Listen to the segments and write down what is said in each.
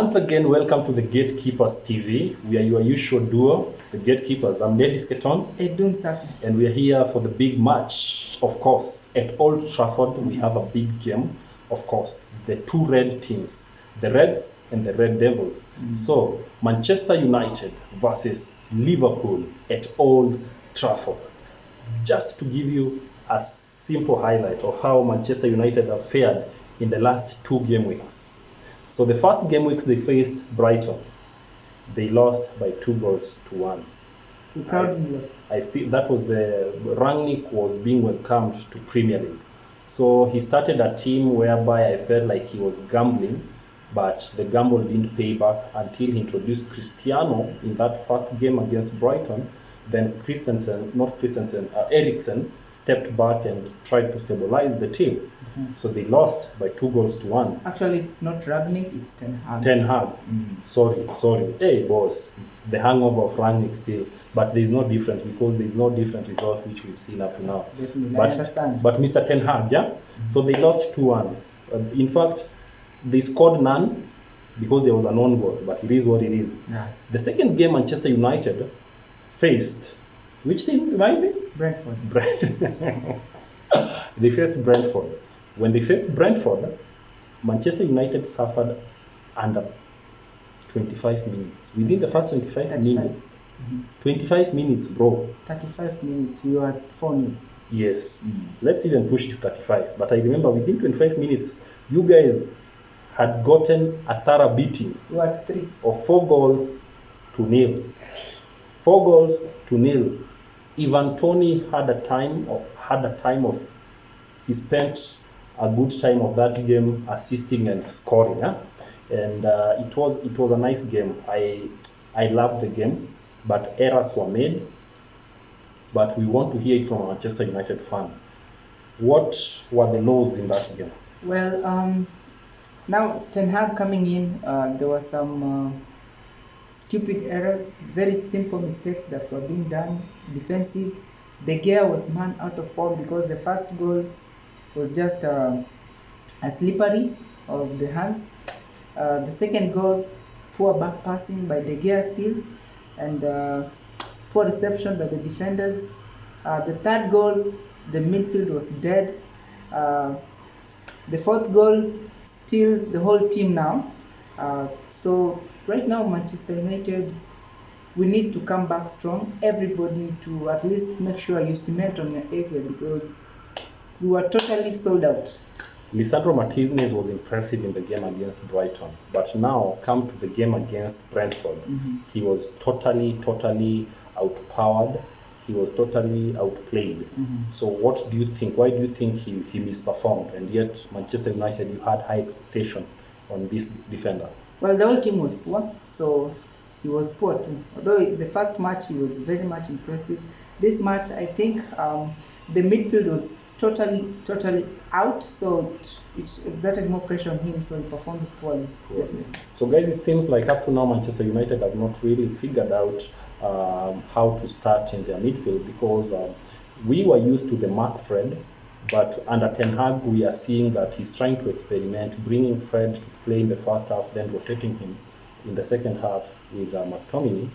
Once again, welcome to the Gatekeepers TV. We are your usual duo, the Gatekeepers. I'm Ladies Keton. And we are here for the big match, of course. At Old Trafford, we have a big game, of course. The two red teams, the Reds and the Red Devils. So, Manchester United versus Liverpool at Old Trafford. Just to give you a simple highlight of how Manchester United have fared in the last two game weeks. So the first game weeks they faced Brighton. They lost by 2-1. I feel that was Rangnick was being welcomed to Premier League. So he started a team whereby I felt like he was gambling, but the gamble didn't pay back until he introduced Cristiano in that first game against Brighton. Then Eriksen stepped back and tried to stabilize the team. So they lost by 2-1. Actually, it's not Rangnick, it's Ten Hag. Ten Hag. Sorry. Hey, boss. The hangover of Rangnick still. But there is no difference because there is no different result which we've seen up to now. Definitely, I understand. But Mr. Ten Hag, yeah? So they lost 2-1. In fact, they scored none because there was an own goal. But it is what it is. Yeah. The second game Manchester United faced, which team remind me? Brentford. They faced Brentford. When they faced Brentford, Manchester United suffered under 25 minutes. Within the first 25 minutes. 25 minutes, bro. 35 minutes, you are 4-0. Yes. Let's even push it to 35. But I remember within 25 minutes, you guys had gotten a thorough beating. You are 3. Of 4-0. 4-0. Ivan Toney had a time of he spent a good time of that game assisting and scoring, and it was a nice game. I loved the game, but errors were made. But we want to hear it from a Manchester United fan. What were the lows in that game? Well, now Ten Hag coming in, there were some stupid errors, very simple mistakes that were being done, defensive. De Gea was man out of form because the first goal was just a slippery of the hands. The second goal, poor back passing by De Gea still, and poor reception by the defenders. The third goal, the midfield was dead. The fourth goal, still the whole team now. So right now, Manchester United, we need to come back strong. Everybody to at least make sure you cement on your area because we were totally sold out. Lisandro Martinez was impressive in the game against Brighton, but now come to the game against Brentford. He was totally outpowered. He was totally outplayed. So what do you think? Why do you think he misperformed? And yet Manchester United, you had high expectation on this defender. Well, the whole team was poor, so he was poor too. Although the first match he was very much impressive. This match, I think the midfield was totally out, so it exerted more pressure on him, so he performed poorly. So guys, it seems like up to now Manchester United have not really figured out how to start in their midfield because we were used to the Mark Fred, but under Ten Hag we are seeing that he's trying to experiment, bringing Fred to play in the first half, then rotating him in the second half with McTominay.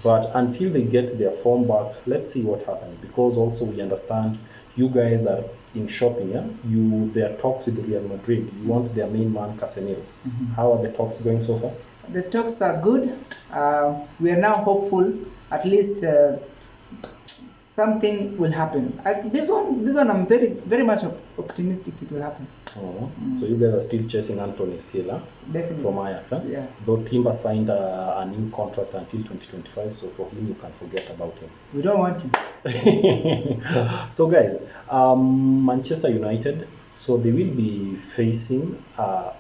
But until they get their form back, let's see what happens. Because also we understand you guys are in shopping, yeah? There are talks with Real Madrid. You want their main man, Casemiro. How are the talks going so far? The talks are good. We are now hopeful. At least something will happen. This one, I'm very much optimistic it will happen. So you guys are still chasing Anthony still, huh? Definitely. From Ajax, huh? Yeah. Though Timber signed a new contract until 2025, so for him you can forget about him. We don't want him. So guys, Manchester United, so they will be facing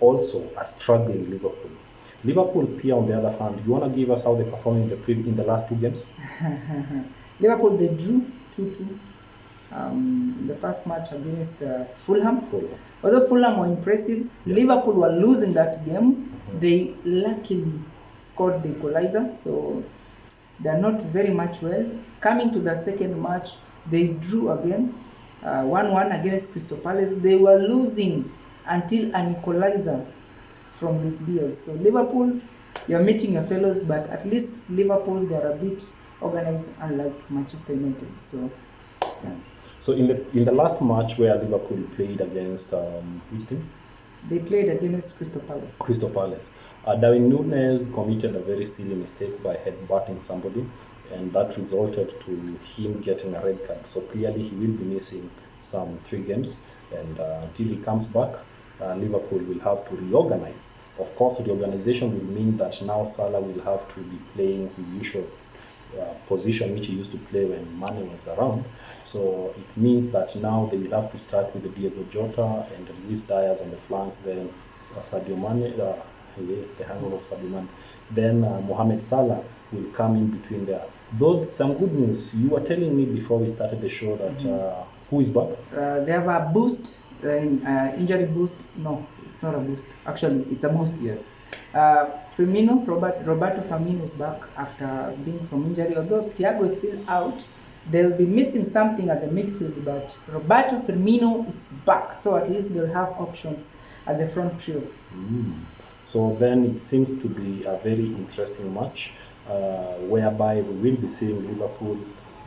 also a struggling Liverpool. Liverpool, Pia, on the other hand, you want to give us how they performed in the last two games? Liverpool, they drew 2-2. The first match against Fulham. Although Fulham were impressive, Liverpool were losing that game. They luckily scored the equalizer, so they are not very much well. Coming to the second match, they drew again, 1-1 against Crystal Palace. They were losing until an equalizer from Luis Diaz. So Liverpool, you're meeting your fellows, but at least Liverpool, they're a bit organized, unlike Manchester United. So, yeah. So in the last match where Liverpool played against which team? They played against Crystal Palace. Crystal Palace. Darwin Núñez committed a very silly mistake by headbutting somebody, and that resulted to him getting a red card. So clearly he will be missing some 3 games, and until he comes back, Liverpool will have to reorganize. Of course, reorganization will mean that now Salah will have to be playing his usual position which he used to play when Mane was around. So it means that now they will have to start with the Diego Jota and Luis Diaz on the flanks, then Sadio Mane, the hangover of Sadio Mane. Then Mohamed Salah will come in between there. Though some good news, you were telling me before we started the show that who is back? They have a boost, injury boost. No, it's not a boost. Actually, it's a boost, yes. Roberto Firmino is back after being from injury. Although Thiago is still out, they'll be missing something at the midfield, but Roberto Firmino is back, so at least they'll have options at the front trio. So then it seems to be a very interesting match, whereby we will be seeing Liverpool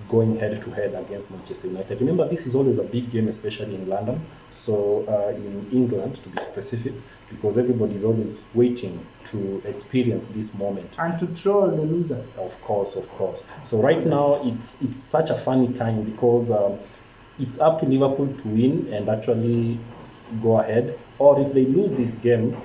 going head-to-head against Manchester United. Remember, this is always a big game, especially in London, so in England to be specific, because everybody is always waiting to experience this moment. And to troll the loser. Of course. So right now, it's such a funny time because it's up to Liverpool to win and actually go ahead, or if they lose this game,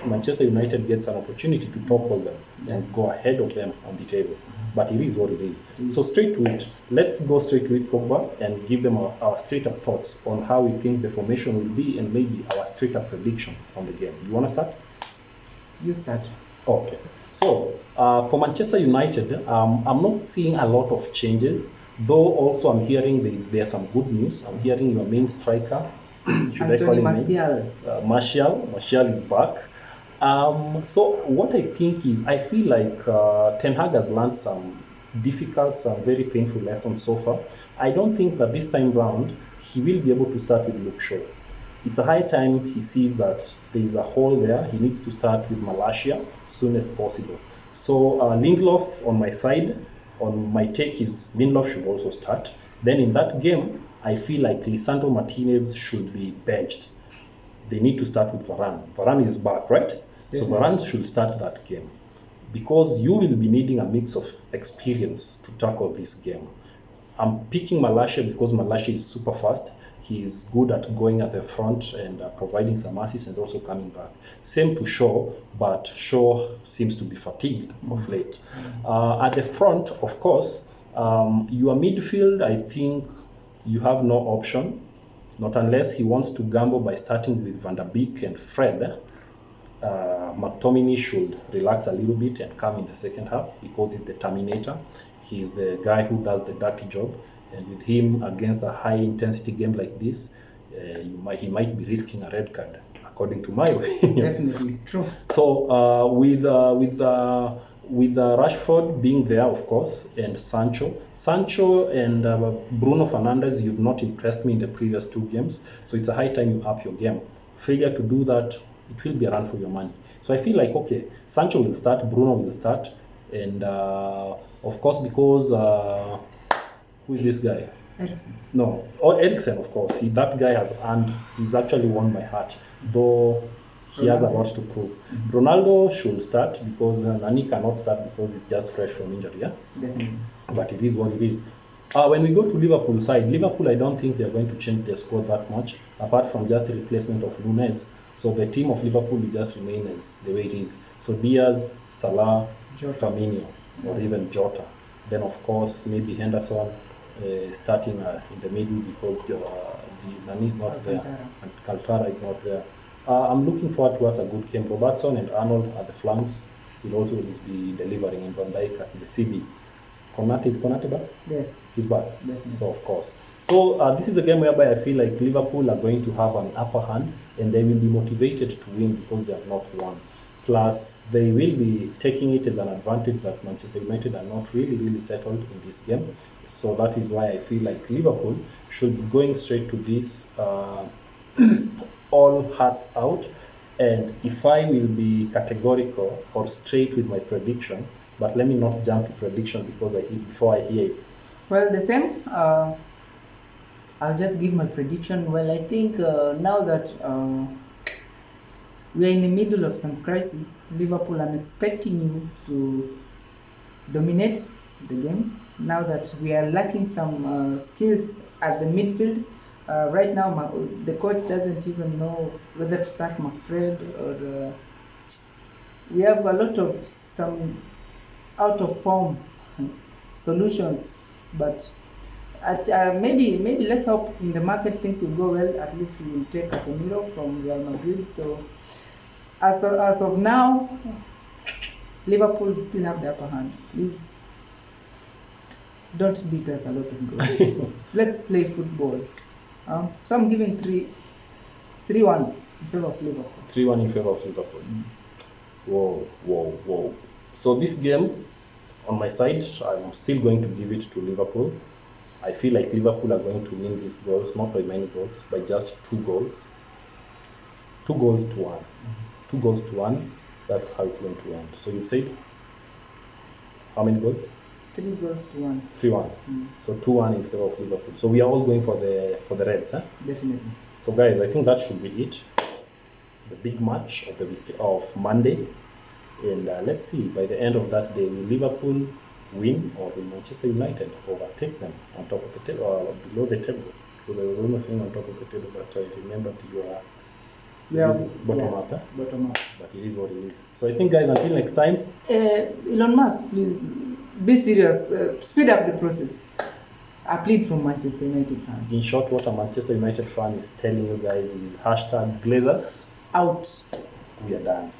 Manchester United gets an opportunity to topple them and go ahead of them on the table. But it is what it is. So straight to it. Let's go straight to it, Pogba, and give them our straight-up thoughts on how we think the formation will be and maybe our straight-up prediction on the game. You want to start? You start. Okay. So for Manchester United, I'm not seeing a lot of changes, though also I'm hearing there's some good news. I'm hearing your main striker, Anthony Martial. Martial is back. So what I think is, I feel like Ten Hag has learned some difficult, some very painful lessons so far. I don't think that this time round he will be able to start with Luke Shaw. It's a high time he sees that there is a hole there. He needs to start with Malacia soon as possible. So Lindelof on my side, on my take is Lindelof should also start. Then in that game, I feel like Lisandro Martinez should be benched. They need to start with Varane. Varane is back, right? Definitely. So Varane should start that game because you will be needing a mix of experience to tackle this game. I'm picking Malacia because Malacia is super fast. He is good at going at the front and providing some assists and also coming back. Same to Shaw, but Shaw seems to be fatigued of late. At the front, of course, your midfield, I think you have no option, not unless he wants to gamble by starting with Van der Beek and Fred. McTominay should relax a little bit and come in the second half because he's the terminator. He's the guy who does the dirty job. And with him against a high-intensity game like this, he might be risking a red card, according to my opinion. Definitely, true. So with Rashford being there, of course, and Sancho and Bruno Fernandes, you've not impressed me in the previous 2 games. So it's a high time you up your game. Failure to do that, it will be a run for your money. So I feel like, okay, Sancho will start, Bruno will start, and of course, because who is this guy? Eriksen. No, Eriksen, of course. That guy he's actually won my heart, though he has a lot to prove. Ronaldo should start because Nani cannot start because he's just fresh from injury, yeah? Definitely. But it is what it is. When we go to Liverpool side, Liverpool, I don't think they're going to change their squad that much, apart from just the replacement of Núñez. So the team of Liverpool will just remain as the way it is. So Diaz, Salah, Firmino, or even Jota. Then, of course, maybe Henderson starting in the middle because Nani is not there and Caltara is not there. I'm looking forward towards a good game. Robertson and Arnold at the flanks will also be delivering, and Van Dijk as the CB. Is Konate back? Yes. He's back. Definitely. So, of course. So this is a game whereby I feel like Liverpool are going to have an upper hand and they will be motivated to win because they have not won. Plus, they will be taking it as an advantage that Manchester United are not really settled in this game. So that is why I feel like Liverpool should be going straight to this all hearts out And if I will be categorical or straight with my prediction, but let me not jump to prediction before I hear it. Well, the same. I'll just give my prediction. Well, I think now that we are in the middle of some crisis, Liverpool, I'm expecting you to dominate the game. Now that we are lacking some skills at the midfield, right now the coach doesn't even know whether to start McFred or we have a lot of some out of form solutions, but maybe let's hope in the market things will go well. At least we will take Casemiro from Real Madrid. So as of now, Liverpool still have the upper hand. Please don't beat us a lot of goals. Let's play football. So I'm giving 3-1 in favor of Liverpool. 3-1 in favor of Liverpool. Whoa. So this game, on my side, I'm still going to give it to Liverpool. I feel like Liverpool are going to win these goals, not by many goals, by just 2 goals. 2 goals to 1. 2 goals to 1. That's how it's going to end. So you said how many goals? 3 goals to 1. 3-1. So 2-1 in favor of Liverpool. So we are all going for the Reds, huh? Definitely. So guys, I think that should be it. The big match of the week of Monday, and let's see by the end of that day, will Liverpool win or will Manchester United overtake them on top of the table or below the table? So they were almost saying on top of the table, but I remember bottom up. Bottom up. But it is what it is. So I think, guys, until next time. Elon Musk, please be serious. Speed up the process. I plead from Manchester United fans. In short, what a Manchester United fan is telling you guys is #Glazers out. We are done.